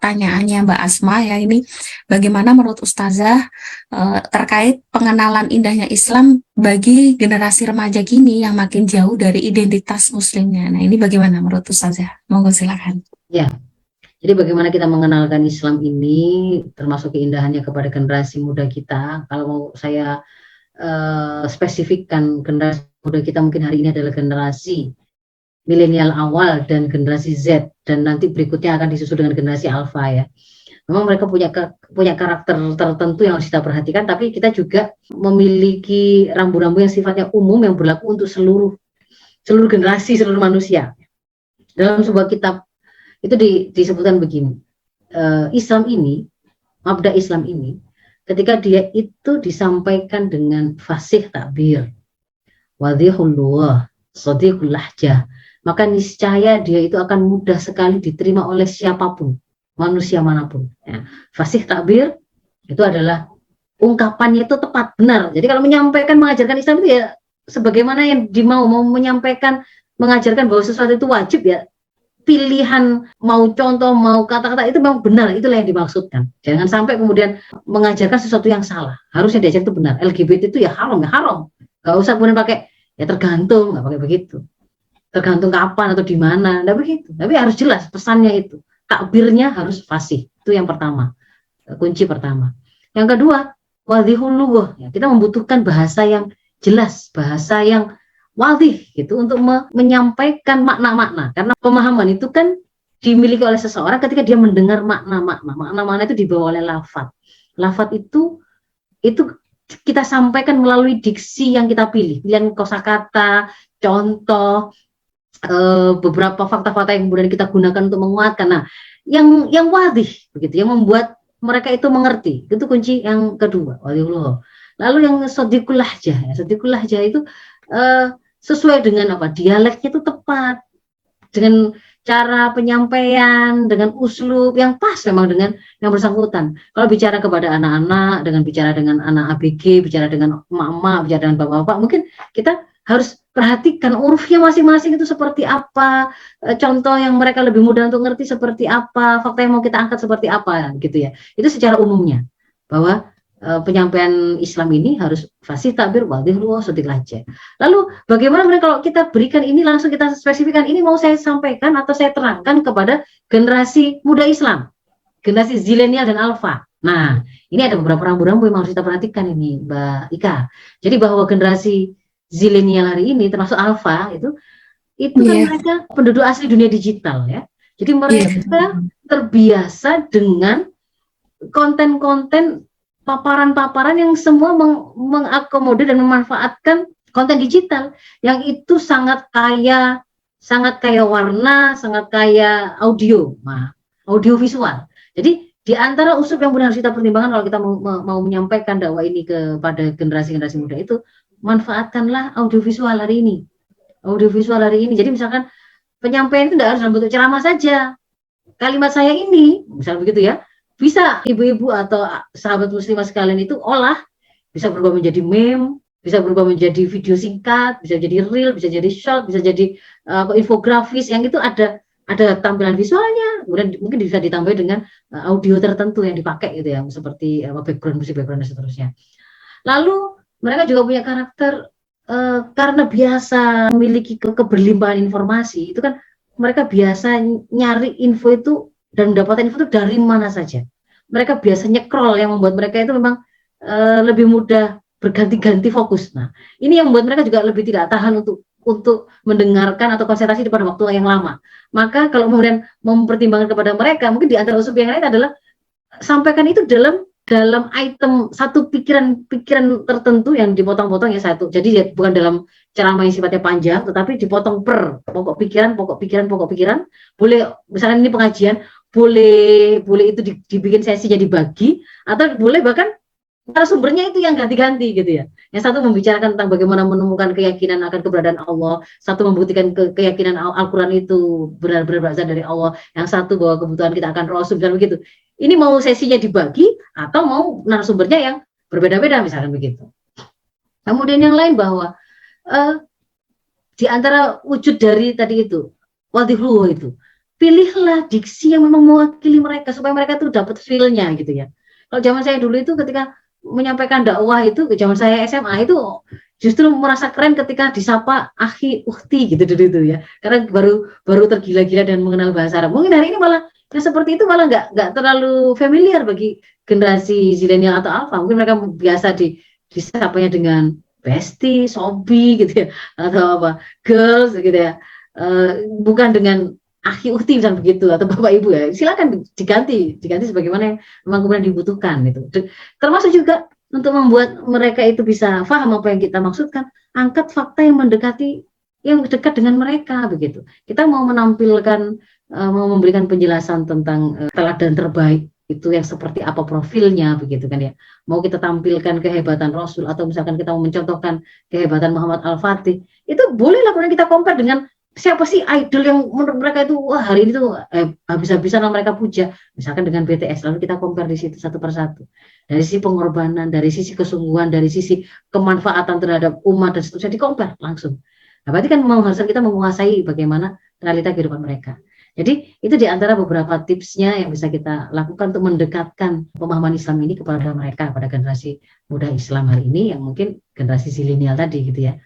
pertanyaannya Mbak Asma ya, ini bagaimana menurut Ustazah terkait pengenalan indahnya Islam bagi generasi remaja kini yang makin jauh dari identitas muslimnya. Nah, ini bagaimana menurut Ustazah? Monggo silakan. Ya, jadi bagaimana kita mengenalkan Islam ini, termasuk keindahannya kepada generasi muda kita. Kalau mau saya spesifikkan, generasi muda kita mungkin hari ini adalah generasi milenial awal dan generasi Z, dan nanti berikutnya akan disusul dengan generasi Alpha ya. Memang mereka punya karakter tertentu yang harus kita perhatikan, tapi kita juga memiliki rambu-rambu yang sifatnya umum yang berlaku untuk seluruh generasi, seluruh manusia. Dalam sebuah kitab itu disebutkan begini, Islam ini, mabda Islam ini, ketika dia itu disampaikan dengan fasih takbir, wadhihullah, sadiqul lahjah, maka niscaya dia itu akan mudah sekali diterima oleh siapapun, manusia manapun. Ya. Fasih takbir itu adalah ungkapannya itu tepat, benar. Jadi kalau menyampaikan, mengajarkan Islam itu ya sebagaimana yang mau menyampaikan, mengajarkan bahwa sesuatu itu wajib ya, pilihan mau contoh, mau kata-kata itu memang benar, itulah yang dimaksudkan. Jangan sampai kemudian mengajarkan sesuatu yang salah. Harusnya diajar itu benar. LGBT itu ya haram, Gak usah kemudian pakai ya tergantung, nggak pakai begitu. Tergantung kapan atau di mana, nggak begitu. Tapi harus jelas pesannya itu. Takbirnya harus fasih. Itu yang pertama, kunci pertama. Yang kedua, wadhihulluh. Ya, kita membutuhkan bahasa yang jelas, bahasa yang wadih gitu untuk menyampaikan makna-makna. Karena pemahaman itu kan dimiliki oleh seseorang ketika dia mendengar makna-makna. Makna-makna itu dibawa oleh lafaz. Lafaz itu kita sampaikan melalui diksi yang kita pilih, pilihan kosakata, contoh, beberapa fakta-fakta yang kemudian kita gunakan untuk menguatkan. Nah, yang wadih begitu, yang membuat mereka itu mengerti, itu kunci yang kedua. Waliullah. Lalu yang sadiqul lahjah, sadiqul lahjah itu sesuai dengan apa? Dialeknya itu tepat, dengan cara penyampaian, dengan uslub yang pas memang dengan yang bersangkutan. Kalau bicara kepada anak-anak, bicara dengan anak ABG, bicara dengan emak-emak, bicara dengan bapak-bapak, mungkin kita harus perhatikan urufnya masing-masing itu seperti apa, contoh yang mereka lebih mudah untuk ngerti seperti apa, fakta yang mau kita angkat seperti apa, gitu ya. Itu secara umumnya, bahwa penyampaian Islam ini harus fasih, takbir, wadhihullah, sadiq lahjah. Lalu bagaimana kalau kita berikan ini, langsung kita spesifikkan, ini mau saya sampaikan atau saya terangkan kepada generasi muda Islam, generasi zilenial dan alfa. Nah, ini ada beberapa rambu-rambu yang harus kita perhatikan ini, Mbak Ika. Jadi bahwa generasi zilenial hari ini termasuk alfa itu kan mereka penduduk asli dunia digital ya. Jadi mereka terbiasa dengan konten-konten, paparan-paparan yang semua mengakomodir dan memanfaatkan konten digital yang itu sangat kaya warna, sangat kaya audio, audio visual. Jadi di antara unsur yang benar harus kita pertimbangkan kalau kita mau menyampaikan dakwah ini kepada generasi-generasi muda itu, manfaatkanlah audiovisual hari ini. Audiovisual hari ini. Jadi misalkan penyampaian itu tidak harus dalam bentuk ceramah saja. Kalimat saya ini, misal begitu ya, bisa ibu-ibu atau sahabat muslimah sekalian itu olah, bisa berubah menjadi meme, bisa berubah menjadi video singkat, bisa jadi reel, bisa jadi short, bisa jadi infografis yang itu ada tampilan visualnya, kemudian mungkin bisa ditambah dengan audio tertentu yang dipakai gitu ya, seperti background musik, background dan seterusnya. Lalu mereka juga punya karakter karena biasa memiliki keberlimpahan informasi, itu kan mereka biasa nyari info itu dan mendapatkan info itu dari mana saja. Mereka biasa nyekrol yang membuat mereka itu memang lebih mudah berganti-ganti fokus. Nah, ini yang membuat mereka juga lebih tidak tahan untuk mendengarkan atau konsentrasi pada waktu yang lama. Maka kalau kemudian mempertimbangkan kepada mereka, mungkin di antara usul yang lain adalah sampaikan itu dalam item satu pikiran tertentu yang dipotong-potong ya satu. Jadi ya bukan dalam ceramah yang sifatnya panjang, tetapi dipotong per pokok pikiran. Boleh misalnya ini pengajian, boleh itu dibikin sesinya dibagi, atau boleh bahkan narasumbernya itu yang ganti-ganti gitu ya. Yang satu membicarakan tentang bagaimana menemukan keyakinan akan keberadaan Allah, satu membuktikan keyakinan Al-Quran itu benar-benar berasal dari Allah, yang satu bahwa kebutuhan kita akan Rasul dan begitu. Ini mau sesinya dibagi atau mau narasumbernya yang berbeda-beda misalkan begitu. Kemudian yang lain bahwa di antara wujud dari tadi itu wadihluh itu pilihlah diksi yang memang mewakili mereka supaya mereka tuh dapat feel-nya gitu ya. Kalau zaman saya dulu itu ketika menyampaikan dakwah itu, ke zaman saya SMA itu justru merasa keren ketika disapa akhi ukti gitu dulu itu ya. Karena baru tergila-gila dan mengenal bahasa Arab. Mungkin hari ini malah yang seperti itu malah nggak terlalu familiar bagi generasi zilenial atau alpha. Mungkin mereka biasa disapanya dengan bestie, sobi gitu ya, atau apa girls gitu ya. Bukan dengan akhi ukti misalnya begitu, atau bapak ibu ya, silakan diganti sebagaimana yang memang kemudian dibutuhkan itu. Termasuk juga untuk membuat mereka itu bisa paham apa yang kita maksudkan, angkat fakta yang mendekati, yang dekat dengan mereka begitu. Kita mau menampilkan, mau memberikan penjelasan tentang teladan terbaik itu yang seperti apa profilnya begitu kan ya. Mau kita tampilkan kehebatan Rasul atau misalkan kita mau mencontohkan kehebatan Muhammad Al-Fatih, itu boleh lah kemudian kita compare dengan siapa sih idol yang menurut mereka itu wah hari ini tuh habis-habisan mereka puja, misalkan dengan BTS, lalu kita compare di situ satu persatu dari sisi pengorbanan, dari sisi kesungguhan, dari sisi kemanfaatan terhadap umat dan seterusnya, di compare langsung. Nah, berarti kan mengharuskan kita menguasai bagaimana realita kehidupan mereka. Jadi itu di antara beberapa tipsnya yang bisa kita lakukan untuk mendekatkan pemahaman Islam ini kepada mereka, pada generasi muda Islam hari ini yang mungkin generasi zilenial tadi gitu ya.